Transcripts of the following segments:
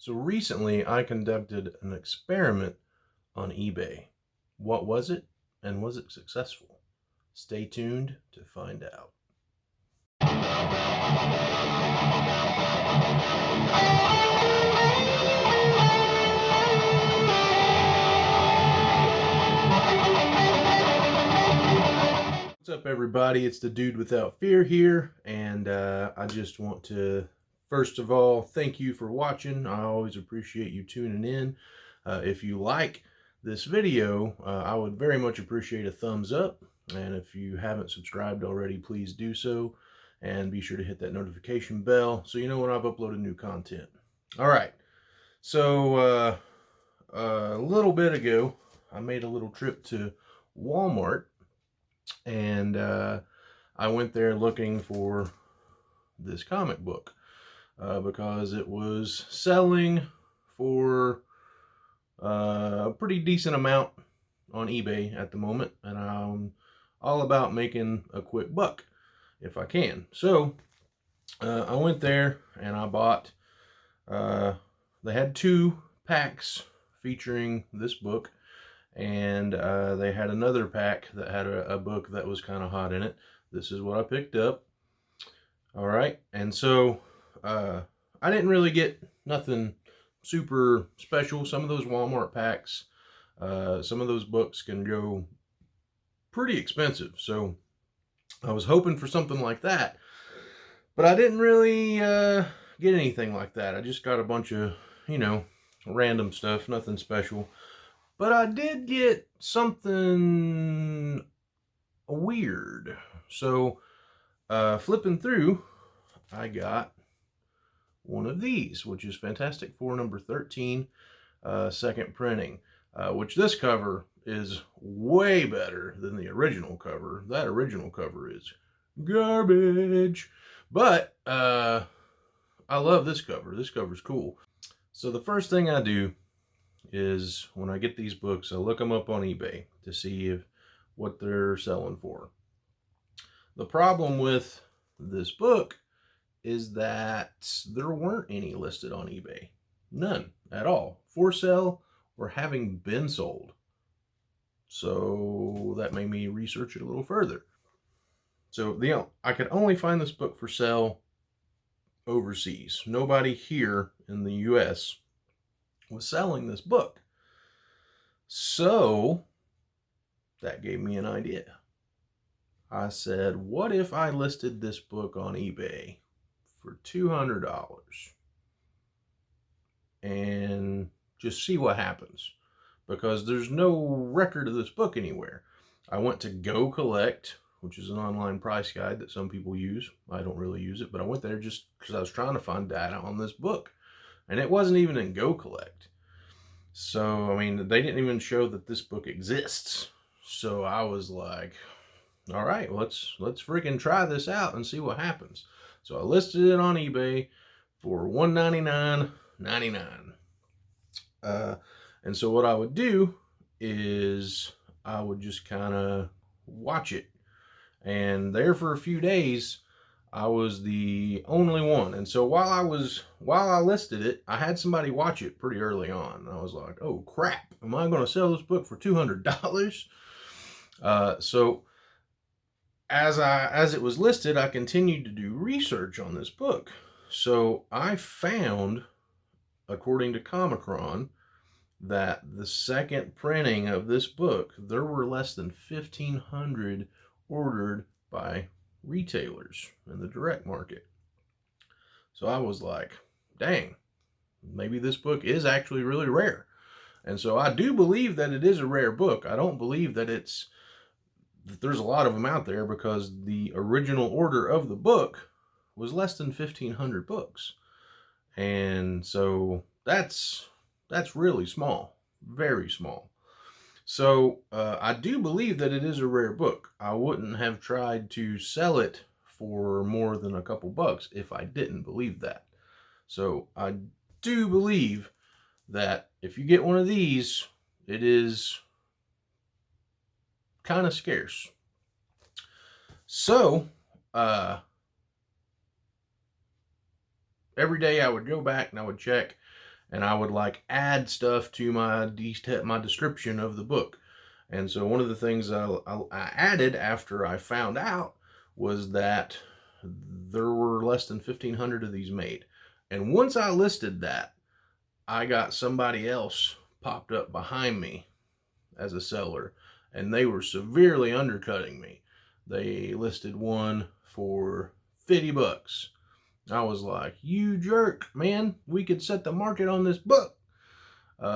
So recently I conducted an experiment on eBay. What was it, and was it successful? Stay tuned to find out. What's up, everybody? It's the Dude Without Fear here, and I just want to, first of all, thank you for watching. I always appreciate you tuning in. If you like this video, I would very much appreciate a thumbs up, and if you haven't subscribed already, please do so, and be sure to hit that notification bell so you know when I've uploaded new content. All right, so a little bit ago, I made a little trip to Walmart, and I went there looking for this comic book because it was selling for a pretty decent amount on eBay at the moment, and I'm all about making a quick buck if I can. So I went there and I bought, they had 2 packs featuring this book, and they had another pack that had a book that was kind of hot in it. This is what I picked up. All right, and so I didn't really get nothing super special. Some of those Walmart packs, some of those books can go pretty expensive, so I was hoping for something like that, but I didn't really get anything like that. I just got a bunch of, random stuff, nothing special. But I did get something weird. So, flipping through, I got one of these, which is Fantastic Four number 13, second printing, which this cover is way better than the original cover. That original cover is garbage. But I love this cover. This cover's cool. So the first thing I do is when I get these books, I look them up on eBay to see what they're selling for. The problem with this book is that there weren't any listed on eBay. None at all. For sale or having been sold. So that made me research it a little further. So I could only find this book for sale overseas. Nobody here in the US was selling this book. So that gave me an idea. I said, what if I listed this book on eBay for $200 and just see what happens? Because there's no record of this book anywhere. I went to Go Collect, which is an online price guide that some people use. I don't really use it, but I went there just because I was trying to find data on this book. And it wasn't even in Go Collect. So, I mean, they didn't even show that this book exists. So I was like, all right, let's freaking try this out and see what happens. So I listed it on eBay for $199.99. And so what I would do is I would just kind of watch it. And there for a few days, I was the only one. And so while I listed it, I had somebody watch it pretty early on. I was like, oh crap, am I going to sell this book for $200? So as it was listed, I continued to do research on this book. So I found, according to Comicron, that the second printing of this book, there were less than 1,500 ordered by retailers in the direct market. So I was like, dang, maybe this book is actually really rare. And so I do believe that it is a rare book. I don't believe that there's a lot of them out there, because the original order of the book was less than 1,500 books. And so that's really small, very small. So I do believe that it is a rare book. I wouldn't have tried to sell it for more than a couple bucks if I didn't believe that. So I do believe that if you get one of these, it is kind of scarce. So every day I would go back and I would check, and I would like add stuff to my description of the book. And so one of the things I added after I found out was that there were less than 1,500 of these made. And once I listed that, I got somebody else popped up behind me as a seller, and they were severely undercutting me. They listed one for 50 bucks. I was like, you jerk, man, we could set the market on this book. He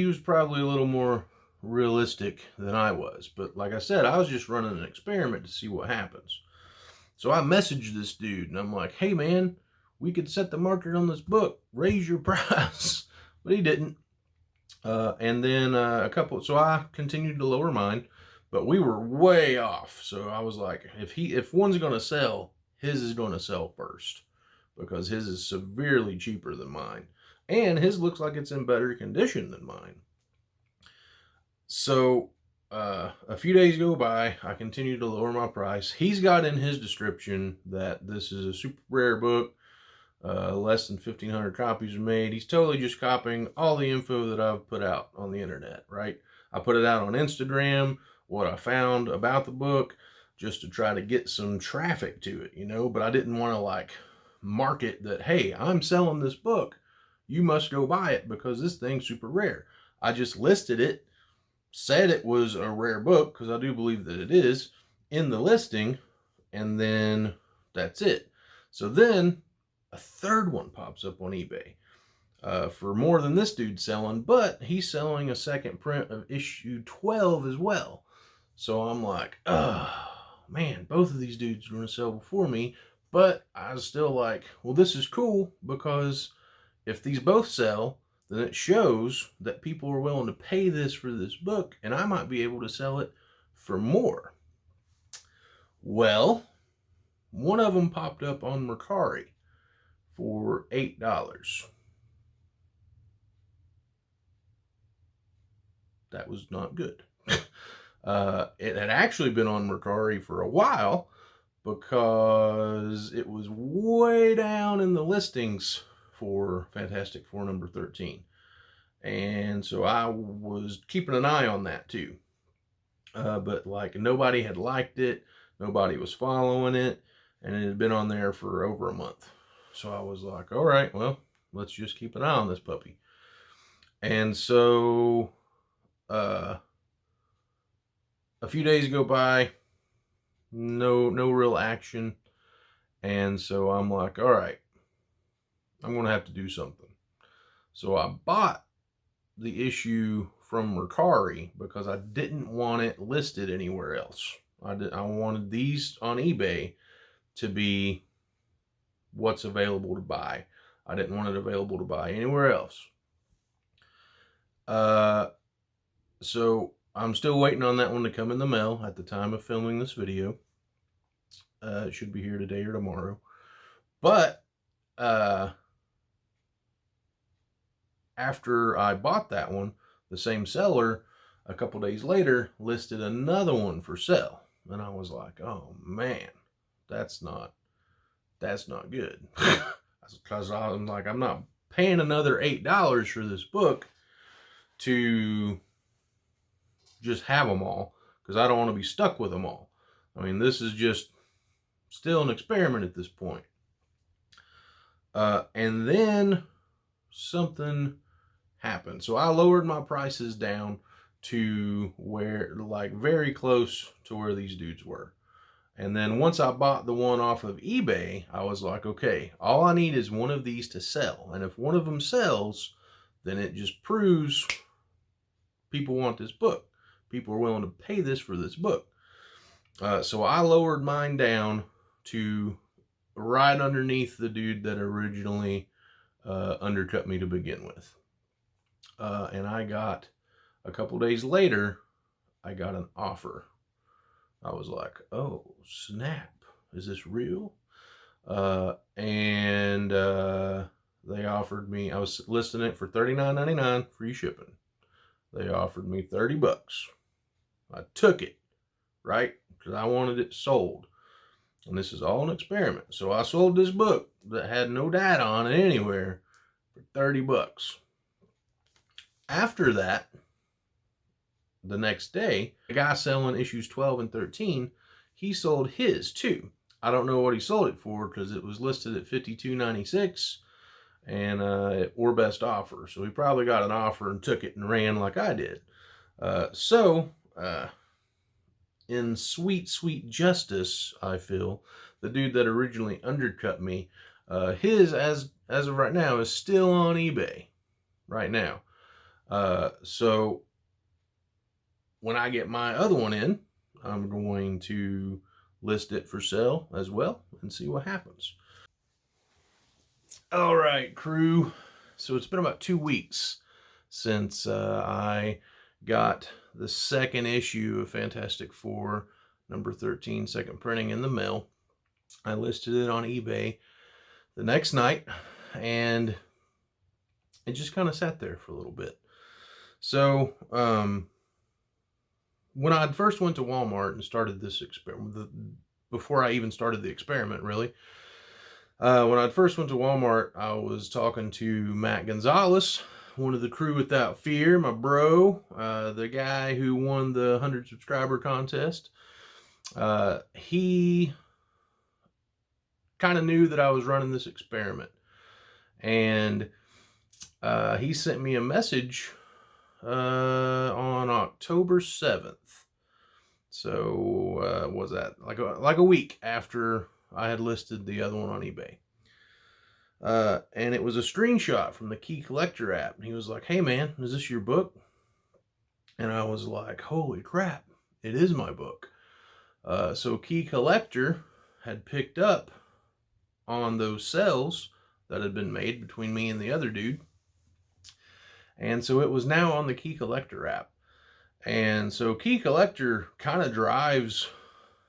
was probably a little more realistic than I was. But like I said, I was just running an experiment to see what happens. So I messaged this dude and I'm like, hey man, we could set the market on this book, raise your price. But he didn't. And then so I continued to lower mine, but we were way off. So I was like, if one's going to sell, his is going to sell first, because his is severely cheaper than mine. And his looks like it's in better condition than mine. So a few days go by, I continue to lower my price. He's got in his description that this is a super rare book. Less than 1,500 copies are made. He's totally just copying all the info that I've put out on the internet, right? I put it out on Instagram, what I found about the book, just to try to get some traffic to it, but I didn't want to like market that, hey, I'm selling this book. You must go buy it because this thing's super rare. I just listed it, said it was a rare book, because I do believe that it is, in the listing, and then that's it. So then a third one pops up on eBay for more than this dude's selling, but he's selling a second print of issue 12 as well. So I'm like, oh man, both of these dudes are going to sell before me. But I was still like, well, this is cool, because if these both sell, then it shows that people are willing to pay this for this book, and I might be able to sell it for more. Well, one of them popped up on Mercari for $8. That was not good. It had actually been on Mercari for a while, because it was way down in the listings for Fantastic Four number 13. And so I was keeping an eye on that too. But like nobody had liked it, nobody was following it, and it had been on there for over a month. So I was like, all right, well, let's just keep an eye on this puppy. And so a few days go by, no real action. And so I'm like, all right, I'm going to have to do something. So I bought the issue from Mercari because I didn't want it listed anywhere else. I wanted these on eBay to be what's available to buy. I didn't want it available to buy anywhere else. So I'm still waiting on that one to come in the mail at the time of filming this video. It should be here today or tomorrow. But after I bought that one, the same seller a couple days later listed another one for sale. And I was like, oh man, that's not good. Because I'm like, I'm not paying another $8 for this book to just have them all, because I don't want to be stuck with them all. I mean, this is just still an experiment at this point. And then something happened. So I lowered my prices down to where, like, very close to where these dudes were. And then once I bought the one off of eBay, I was like, okay, all I need is one of these to sell. And if one of them sells, then it just proves people want this book. People are willing to pay this for this book. So I lowered mine down to right underneath the dude that originally undercut me to begin with. And I got, a couple days later, I got an offer. I was like, oh, snap. Is this real? And they offered me, I was listing it for $39.99, free shipping. They offered me 30 bucks. I took it, right? Because I wanted it sold. And this is all an experiment. So I sold this book that had no data on it anywhere $30. After that, the next day, the guy selling issues 12 and 13, he sold his too. I don't know what he sold it for because it was listed at $52.96 and or best offer. So he probably got an offer and took it and ran like I did. In sweet justice, I feel, the dude that originally undercut me, his as of right now is still on eBay right now. So when I get my other one in, I'm going to list it for sale as well and see what happens. All right, crew. So it's been about 2 weeks since I got the second issue of Fantastic Four, number 13, second printing in the mail. I listed it on eBay the next night, and it just kind of sat there for a little bit. So, when I first went to Walmart and started this experiment, before I even started the experiment, really, when I first went to Walmart, I was talking to Matt Gonzalez, one of the Crew Without Fear, my bro, the guy who won the 100 subscriber contest. He kind of knew that I was running this experiment, and he sent me a message on October 7th. So what was that, like a week after I had listed the other one on eBay. And it was a screenshot from the Key Collector app. And he was like, "Hey man, is this your book?" And I was like, holy crap, it is my book. So Key Collector had picked up on those sales that had been made between me and the other dude. And so it was now on the Key Collector app. And so Key Collector kind of drives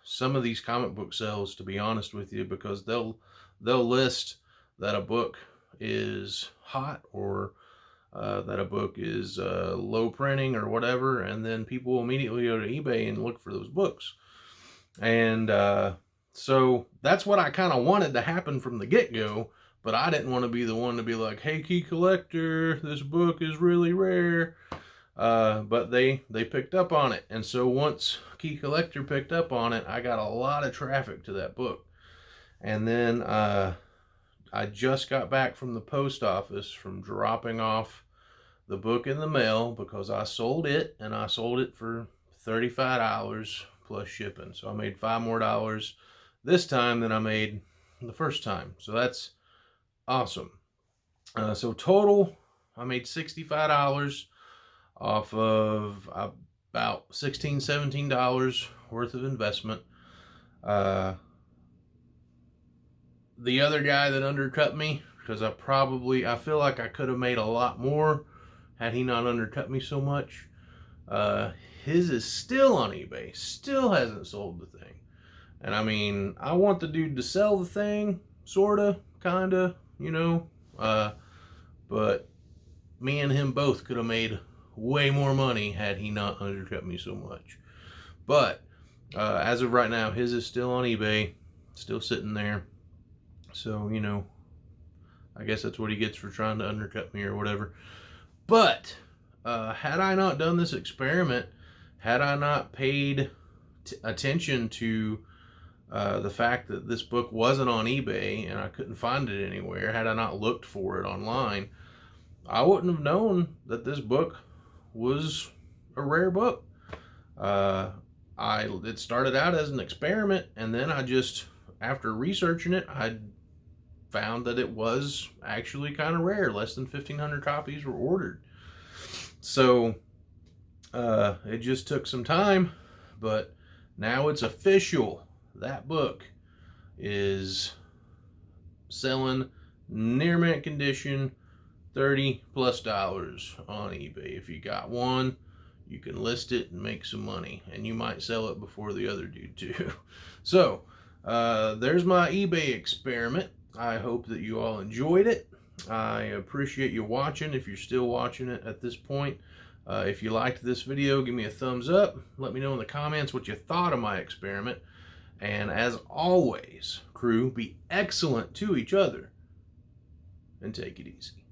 some of these comic book sales, to be honest with you, because they'll list that a book is hot or that a book is low printing or whatever, and then people will immediately go to eBay and look for those books. And so that's what I kind of wanted to happen from the get-go, but I didn't want to be the one to be like, "Hey, Key Collector, this book is really rare." But they picked up on it. And so once Key Collector picked up on it, I got a lot of traffic to that book. And then I just got back from the post office from dropping off the book in the mail, because I sold it, and I sold it for $35 plus shipping. So I made $5 more this time than I made the first time. So that's awesome. So total, I made $65 off of about $16, $17 worth of investment. The other guy that undercut me, because I feel like I could have made a lot more had he not undercut me so much. His is still on eBay, still hasn't sold the thing. And I mean, I want the dude to sell the thing, sorta, kinda, you know, but me and him both could have made way more money had he not undercut me so much. But as of right now, his is still on eBay, still sitting there. So, you know, I guess that's what he gets for trying to undercut me or whatever. But had I not done this experiment, had I not paid attention to the fact that this book wasn't on eBay and I couldn't find it anywhere, had I not looked for it online, I wouldn't have known that this book was a rare book. It started out as an experiment, and then after researching it, I found that it was actually kind of rare. Less than 1,500 copies were ordered. So it just took some time, but now it's official. That book is selling near mint condition, $30+ on eBay. If you got one, you can list it and make some money, and you might sell it before the other dude too. So there's my eBay experiment. I hope that you all enjoyed it. I appreciate you watching, if you're still watching it at this point. If you liked this video, give me a thumbs up. Let me know in the comments what you thought of my experiment. And as always, crew, be excellent to each other and take it easy.